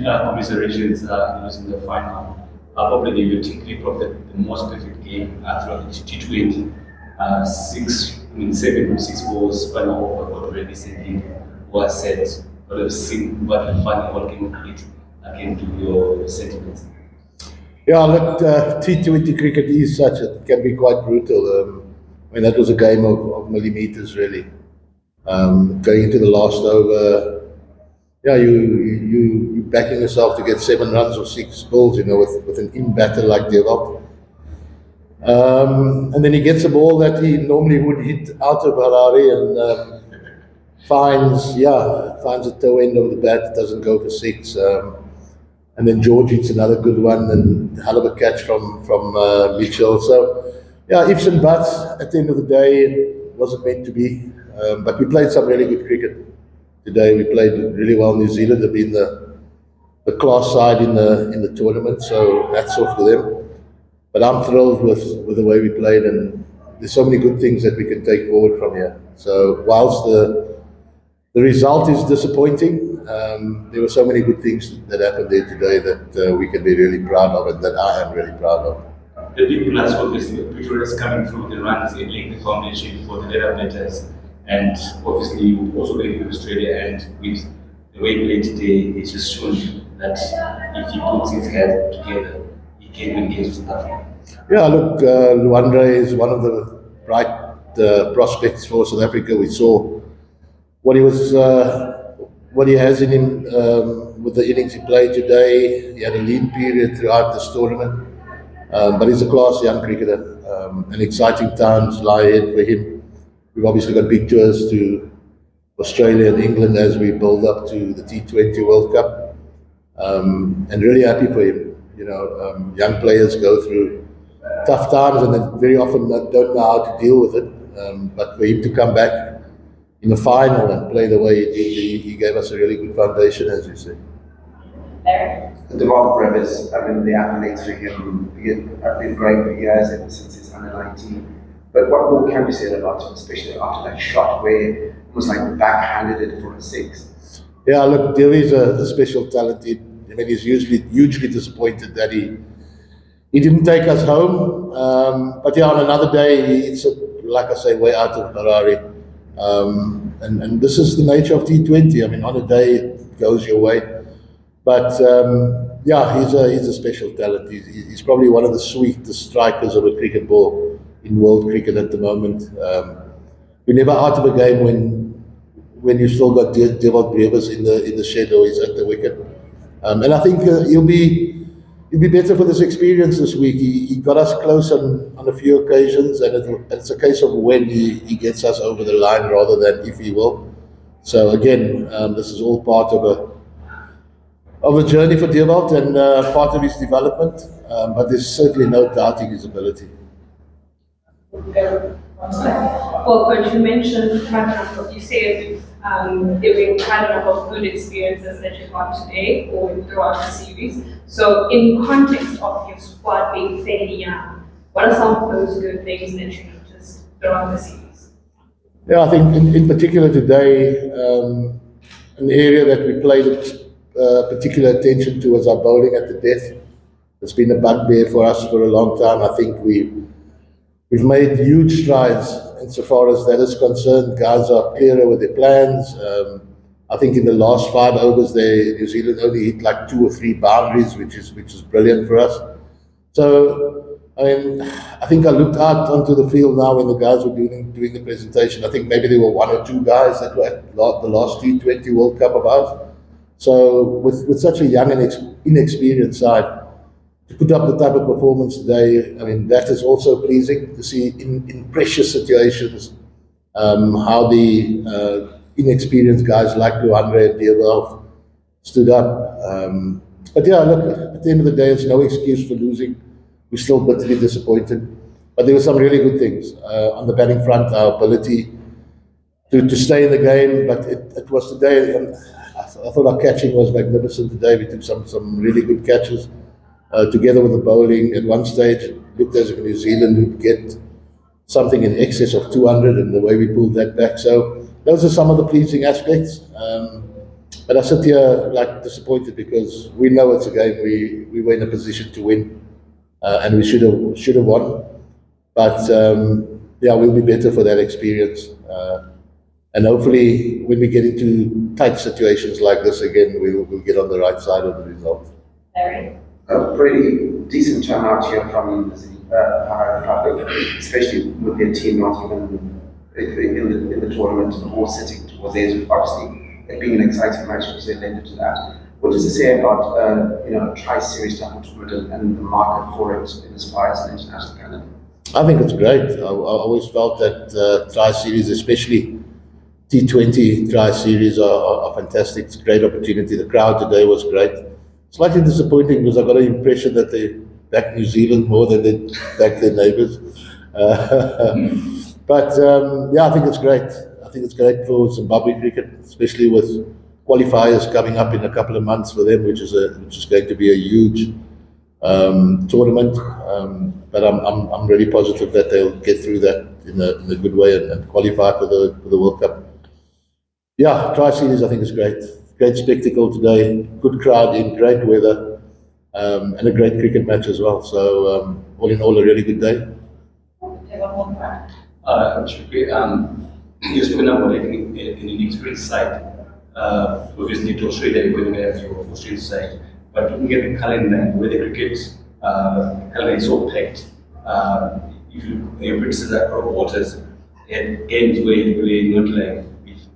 commiserations in losing the final. Probably your team played the most perfect game throughout the T20. Seven or six balls, final over, already sending was set. But I've seen what the final game of cricket can do your sentiments. Yeah, look, T20 cricket is it can be quite brutal. That was a game of millimeters, really. Going into the last over, yeah, you backing yourself to get 7 runs or 6 balls, with an in-batter like Devalt. And then he gets a ball that he normally would hit out of Harare and finds the toe end of the bat, doesn't go for 6. And then George hits another good one, and hell of a catch from Mitchell. So, yeah, ifs and buts. At the end of the day, it wasn't meant to be. But we played some really good cricket today. We played really well. New Zealand have been the class side in the tournament, so hats off to them. But I'm thrilled with the way we played, and there's so many good things that we can take forward from here. So whilst the result is disappointing, there were so many good things that happened there today that we can be really proud of, and that I am really proud of. The big plus obviously Pretoria is coming through the runs and laying the foundation for the later matters, and obviously also playing with Australia, and with the way he played today, it's just shown that if he puts his head together, he can win games with Africa. Yeah, look, Luandre is one of the bright prospects for South Africa. We saw what he has in him with the innings he played today. He had a lean period throughout this tournament, but he's a class young cricketer, and exciting times lie ahead for him. We've obviously got big tours to Australia and England as we build up to the T20 World Cup, and really happy for him. Young players go through tough times and then very often don't know how to deal with it, but for him to come back in the final and play the way he gave us a really good foundation, as you say. Devalt Brevis, the accolades for him have been great for years, ever since his under 19. But what more can be said about him, especially after that shot where it was like backhanded it for a 6? Yeah, look, Devi's a special talent. He's usually hugely disappointed that he didn't take us home. But yeah, on another day, it's like I say, way out of Harare. And this is the nature of T20. On a day it goes your way. But yeah, he's a special talent. He's probably one of the sweetest strikers of a cricket ball in world cricket at the moment. We're never out of a game when you've still got Devalt Brevis in the shed or he's at the wicket. And I think he'll be better for this experience this week. He got us close on a few occasions, and it's a case of when he gets us over the line rather than if he will. So again, this is all part of a journey for Devalt and part of his development, but there's certainly no doubting his ability. Well, Coach, you mentioned you said there were quite a number of good experiences that you got today or throughout the series. So, in context of your squad being fairly young, what are some of those good things that you noticed throughout the series? Yeah, I think in particular today, an area that we paid particular attention to was our bowling at the death. It's been a bugbear for us for a long time. I think we've made huge strides insofar as that is concerned. Guys are clearer with their plans. I think in the last 5 overs there, New Zealand only hit like 2 or 3 boundaries, which is brilliant for us. So, I think I looked out onto the field now when the guys were doing the presentation. I think maybe there were 1 or 2 guys that were at the last T20 World Cup of ours. So with such a young and inexperienced side, to put up the type of performance today, that is also pleasing to see in precious situations how the inexperienced guys like Luandre and Devalt stood up. But yeah, look, at the end of the day, it's no excuse for losing. We're still bitterly disappointed. But there were some really good things. On the batting front, our ability to stay in the game, but it was today, and I thought our catching was magnificent today. We took some really good catches. Together with the bowling, at one stage it looked as if New Zealand would get something in excess of 200, and the way we pulled that back. So those are some of the pleasing aspects. But I sit here like disappointed because we know it's a game we were in a position to win, and we should have won. But yeah, we'll be better for that experience. And hopefully, when we get into tight situations like this again, we'll get on the right side of the result. Larry? A pretty decent turnout here from the Republic, especially with their team not even in the tournament or sitting towards the edge. Obviously, it being an exciting match, because they led to that. What does it say about tri-series type of tournament and the market for it in as far as an international calendar? I think it's great. I always felt that tri-series, especially T20 tri-series, are fantastic. It's a great opportunity. The crowd today was great. Slightly disappointing because I got an impression that they backed New Zealand more than they backed their neighbours. But yeah, I think it's great. I think it's great for Zimbabwe cricket, especially with qualifiers coming up in a couple of months for them, which is going to be a huge tournament. But I'm really positive that they'll get through that in a good way and qualify for the World Cup. Yeah, tri-series I think is great. Great spectacle today, good crowd in, great weather, and a great cricket match as well. So all in all, a really good day. Shukri, you've spoken about an inexperienced side. Obviously, to Australia, you're going to have your Australian side. But looking at the calendar, where the cricket calendar is so packed, if you consider waters, it ends where you play not like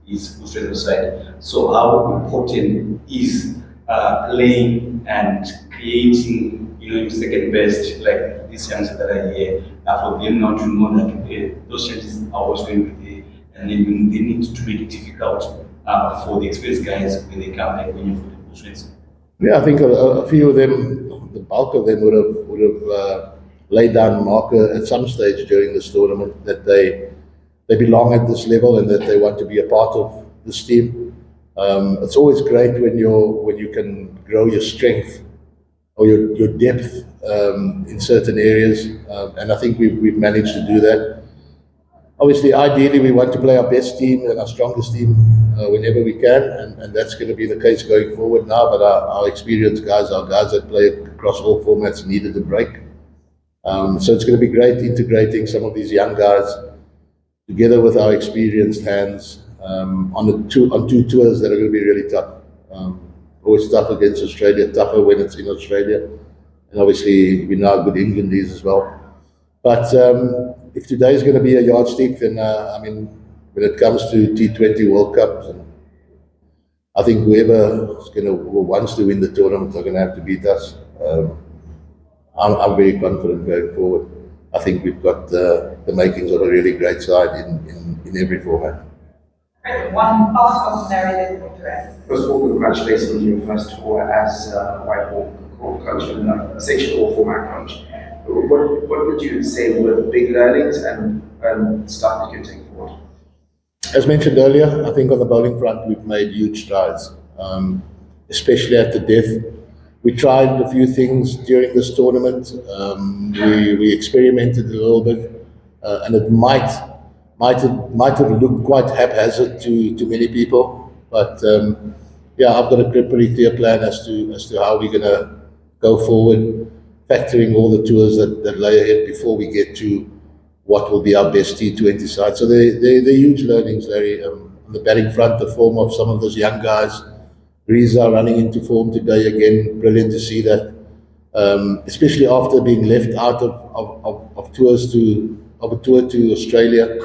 is Australian side. So how important is playing and creating, second best, like these chances that are here, for them now to know that those chances are always going to be there, and then they need to make it difficult for the experienced guys when they come and win for the Australians. Yeah, I think a few of them, the bulk of them, would have laid down a marker at some stage during this tournament that they belong at this level and that they want to be a part of this team. It's always great when you can grow your strength or your depth in certain areas, and I think we've managed to do that. Obviously, ideally, we want to play our best team and our strongest team whenever we can, and that's going to be the case going forward now. But our experienced guys, our guys that play across all formats, needed a break. So it's going to be great integrating some of these young guys together with our experienced hands on two tours that are going to be really tough. Always tough against Australia, tougher when it's in Australia, and obviously we know how good England is as well. But if today is going to be a yardstick, then I mean, when it comes to T20 World Cups, I think whoever wants to win the tournament are going to have to beat us. I'm very confident going forward. I think we've got the makings of a really great side in every format. One last one, Larry, then we'll address. First of all, congratulations on your first tour as White Hawk coach and section all format coach. What would you say were the big learnings and stuff that you take forward? As mentioned earlier, I think on the bowling front we've made huge strides, especially at the death. We tried a few things during this tournament. We experimented a little bit, and it might have looked quite haphazard to many people. But yeah, I've got a pretty clear plan as to how we're going to go forward, factoring all the tours that lay ahead before we get to what will be our best T20 side. So they're huge learnings, Larry. On the batting front, the form of some of those young guys. Reza running into form today again, brilliant to see that. Especially after being left out of a tour to Australia.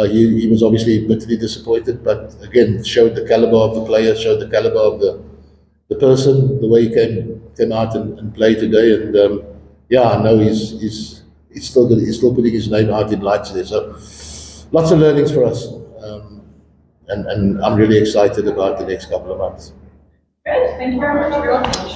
He was obviously bitterly disappointed, but again, showed the caliber of the player, showed the caliber of the person, the way he came out and played today. And yeah, I know he's still putting his name out in lights there. So lots of learnings for us, and I'm really excited about the next couple of months. Great, thank you very much.